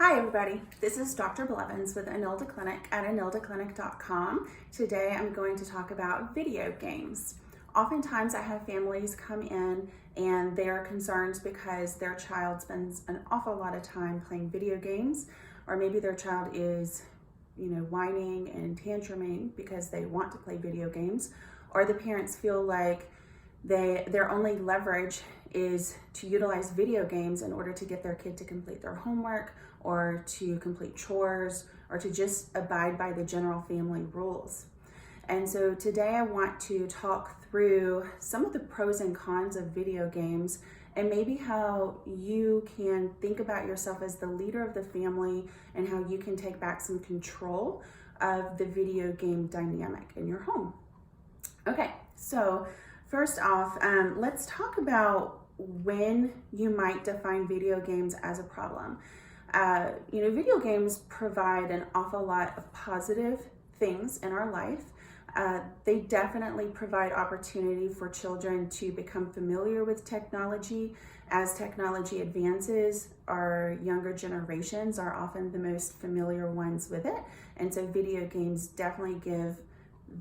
Hi everybody, this is Dr. Blevins with Enilda Clinic at enildaclinic.com. Today I'm going to talk about video games. Oftentimes I have families come in and they are concerned because their child spends an awful lot of time playing video games, or maybe their child is, whining and tantruming because they want to play video games, or the parents feel like their only leverage is to utilize video games in order to get their kid to complete their homework or to complete chores or to just abide by the general family rules. And so today I want to talk through some of the pros and cons of video games and maybe how you can think about yourself as the leader of the family and how you can take back some control of the video game dynamic in your home. Okay, so first off, let's talk about when you might define video games as a problem. Video games provide an awful lot of positive things in our life. They definitely provide opportunity for children to become familiar with technology. As technology advances, our younger generations are often the most familiar ones with it. And so video games definitely give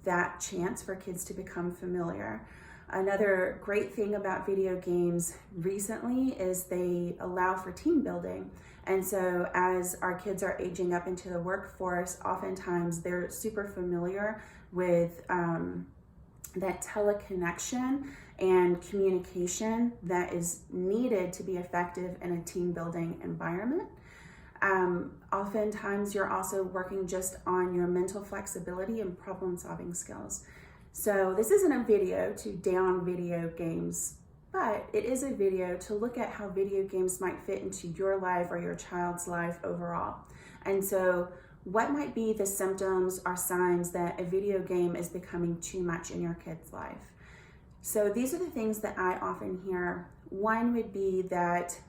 that chance for kids to become familiar. Another great thing about video games recently is they allow for team building. And so as our kids are aging up into the workforce, oftentimes they're super familiar with that teleconnection and communication that is needed to be effective in a team building environment. Oftentimes you're also working just on your mental flexibility and problem solving skills. So this isn't a video to down video games, but it is a video to look at how video games might fit into your life or your child's life overall. And so what might be the symptoms or signs that a video game is becoming too much in your kid's life? So these are the things that I often hear. One would be that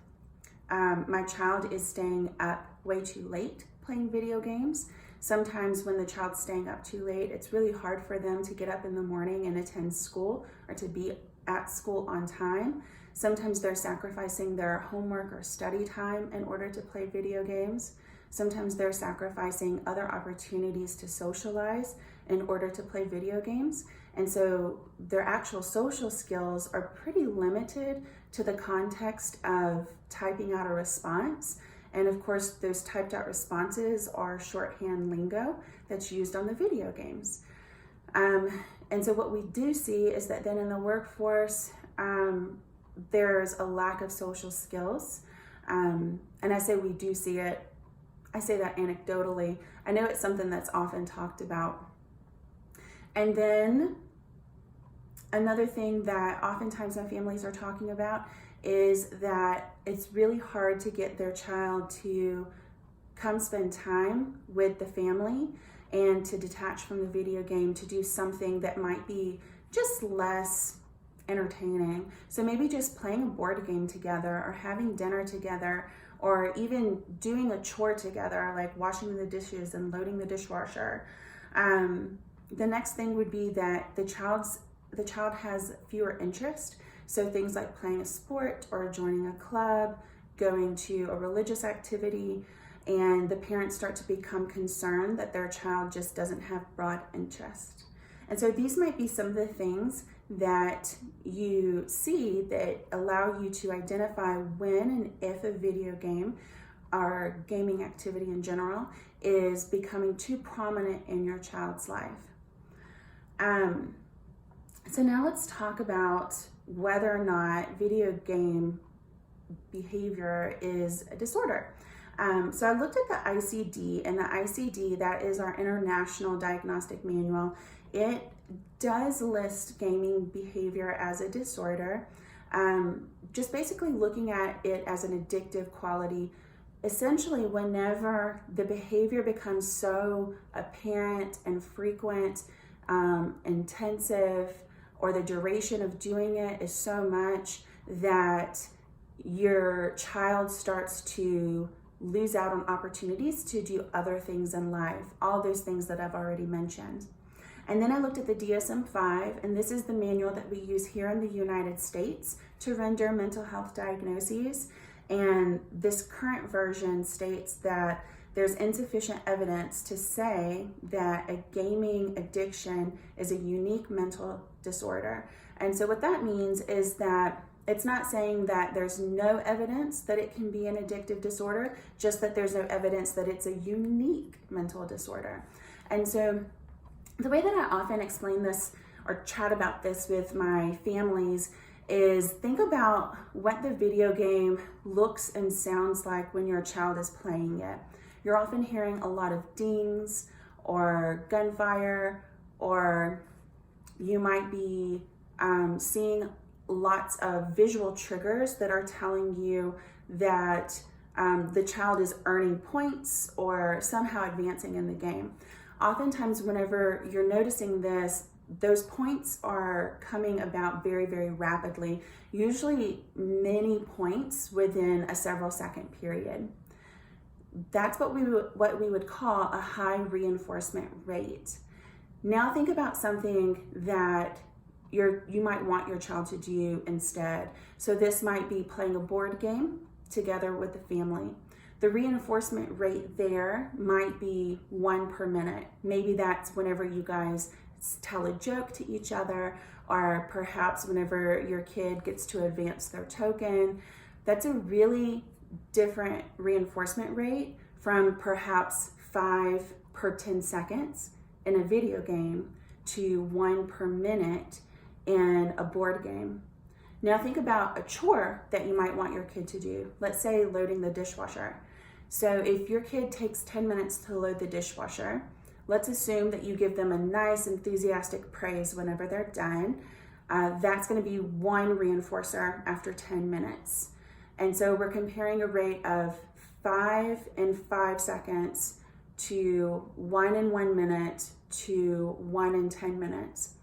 my child is staying up way too late playing video games. Sometimes when the child's staying up too late, it's really hard for them to get up in the morning and attend school or to be at school on time. Sometimes they're sacrificing their homework or study time in order to play video games. Sometimes they're sacrificing other opportunities to socialize in order to play video games. And so their actual social skills are pretty limited to the context of typing out a response. And of course, those typed out responses are shorthand lingo that's used on the video games. And so what we do see is that then in the workforce, there's a lack of social skills. And I say we do see it, I say that anecdotally. I know it's something that's often talked about. And then another thing that oftentimes my families are talking about is that it's really hard to get their child to come spend time with the family and to detach from the video game to do something that might be just less entertaining. So maybe just playing a board game together or having dinner together or even doing a chore together, like washing the dishes and loading the dishwasher. The next thing would be that the child has fewer interests. So things like playing a sport or joining a club, going to a religious activity, and the parents start to become concerned that their child just doesn't have broad interest. And so these might be some of the things that you see that allow you to identify when and if a video game or gaming activity in general is becoming too prominent in your child's life. So now let's talk about whether or not video game behavior is a disorder. So I looked at the ICD, and the ICD, that is our International Diagnostic Manual. It does list gaming behavior as a disorder, just basically looking at it as an addictive quality. Essentially, whenever the behavior becomes so apparent and frequent, intensive, or the duration of doing it is so much that your child starts to lose out on opportunities to do other things in life, all those things that I've already mentioned. And then I looked at the DSM-5, and this is the manual that we use here in the United States to render mental health diagnoses. And this current version states that there's insufficient evidence to say that a gaming addiction is a unique mental disorder. And so what that means is that it's not saying that there's no evidence that it can be an addictive disorder, just that there's no evidence that it's a unique mental disorder. And so the way that I often explain this or chat about this with my families is think about what the video game looks and sounds like when your child is playing it. You're often hearing a lot of dings or gunfire, or you might be seeing lots of visual triggers that are telling you that the child is earning points or somehow advancing in the game. Oftentimes, whenever you're noticing this, those points are coming about very, very rapidly, usually many points within a several second period. That's what we would call a high reinforcement rate. Now think about something that you might want your child to do instead. So this might be playing a board game together with the family. The reinforcement rate there might be 1 per minute. Maybe that's whenever you guys tell a joke to each other, or perhaps whenever your kid gets to advance their token. That's a really different reinforcement rate from perhaps 5 per 10 seconds in a video game to 1 per minute in a board game. Now think about a chore that you might want your kid to do. Let's say loading the dishwasher. So if your kid takes 10 minutes to load the dishwasher, let's assume that you give them a nice enthusiastic praise whenever they're done. That's going to be 1 reinforcer after 10 minutes. And so we're comparing a rate of 5 in 5 seconds to 1 in 1 minute to 1 in 10 minutes.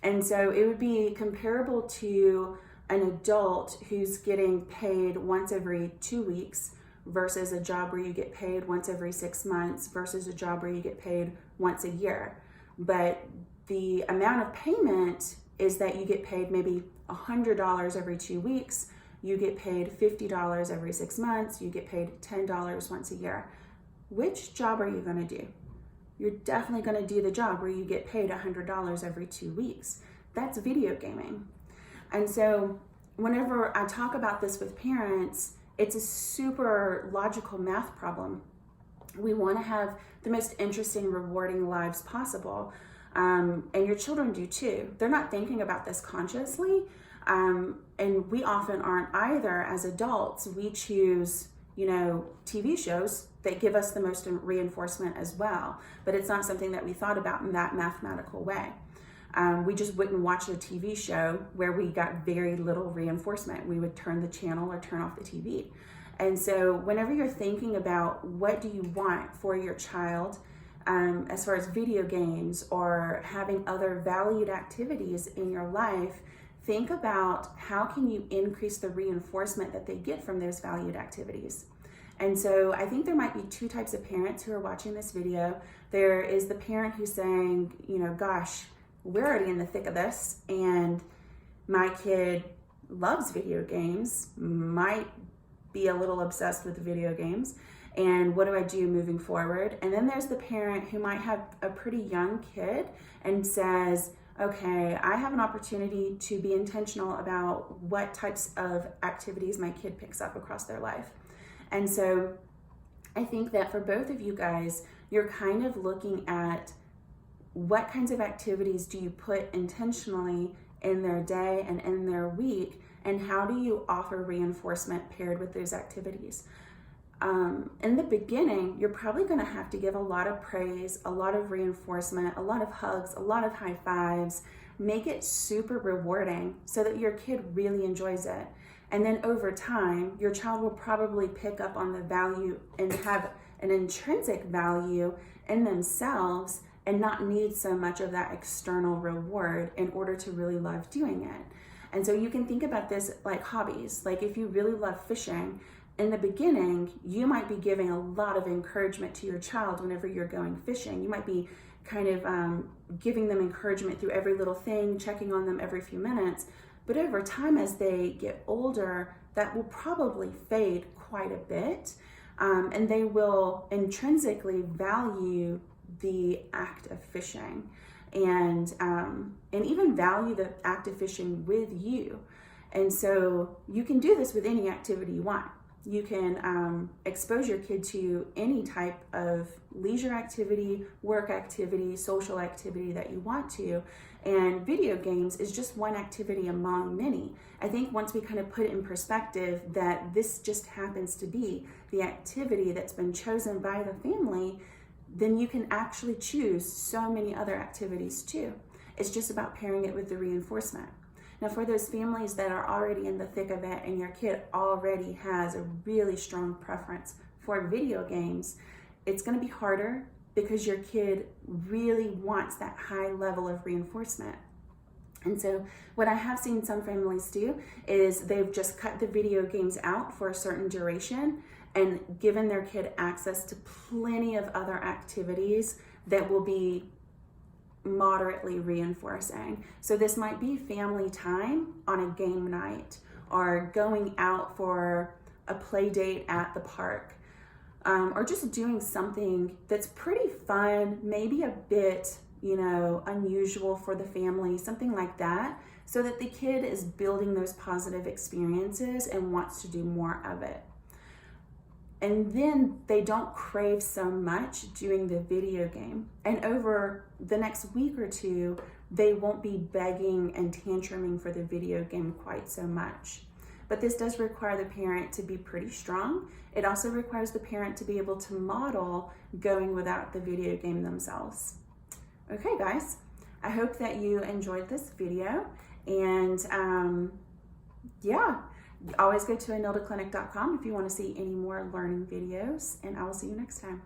And so it would be comparable to an adult who's getting paid once every 2 weeks versus a job where you get paid once every 6 months versus a job where you get paid once a year. But the amount of payment is that you get paid maybe $100 every 2 weeks, you get paid $50 every 6 months, you get paid $10 once a year. Which job are you going to do? You're definitely going to do the job where you get paid $100 every 2 weeks. That's video gaming. And so whenever I talk about this with parents, it's a super logical math problem. We want to have the most interesting, rewarding lives possible. And your children do too. They're not thinking about this consciously. And we often aren't either as adults. We choose, TV shows that give us the most reinforcement as well. But it's not something that we thought about in that mathematical way. We just wouldn't watch a TV show where we got very little reinforcement. We would turn the channel or turn off the TV. And so whenever you're thinking about what do you want for your child, as far as video games or having other valued activities in your life, think about how can you increase the reinforcement that they get from those valued activities. And so I think there might be 2 types of parents who are watching this video. There is the parent who's saying, gosh, we're already in the thick of this, and my kid loves video games, might be a little obsessed with video games, and what do I do moving forward? And then there's the parent who might have a pretty young kid and says, okay, I have an opportunity to be intentional about what types of activities my kid picks up across their life. And so I think that for both of you guys, you're kind of looking at what kinds of activities do you put intentionally in their day and in their week, and how do you offer reinforcement paired with those activities? In the beginning, you're probably going to have to give a lot of praise, a lot of reinforcement, a lot of hugs, a lot of high fives. Make it super rewarding so that your kid really enjoys it. And then over time, your child will probably pick up on the value and have an intrinsic value in themselves and not need so much of that external reward in order to really love doing it. And so you can think about this like hobbies. Like if you really love fishing, in the beginning, you might be giving a lot of encouragement to your child whenever you're going fishing. You might be kind of giving them encouragement through every little thing, checking on them every few minutes. But over time, as they get older, that will probably fade quite a bit, and they will intrinsically value the act of fishing, and even value the act of fishing with you. And so you can do this with any activity you want. You can expose your kid to any type of leisure activity, work activity, social activity that you want to. And video games is just one activity among many. I think once we kind of put it in perspective that this just happens to be the activity that's been chosen by the family, then you can actually choose so many other activities too. It's just about pairing it with the reinforcement. Now, for those families that are already in the thick of it and your kid already has a really strong preference for video games, it's going to be harder because your kid really wants that high level of reinforcement. And so what I have seen some families do is they've just cut the video games out for a certain duration and given their kid access to plenty of other activities that will be moderately reinforcing. So this might be family time on a game night, or going out for a play date at the park, or just doing something that's pretty fun, maybe a bit, unusual for the family, something like that, so that the kid is building those positive experiences and wants to do more of it. And then they don't crave so much doing the video game. And over the next week or two, they won't be begging and tantruming for the video game quite so much. But this does require the parent to be pretty strong. It also requires the parent to be able to model going without the video game themselves. Okay, guys, I hope that you enjoyed this video. And always go to EnildaClinic.com if you want to see any more learning videos, and I will see you next time.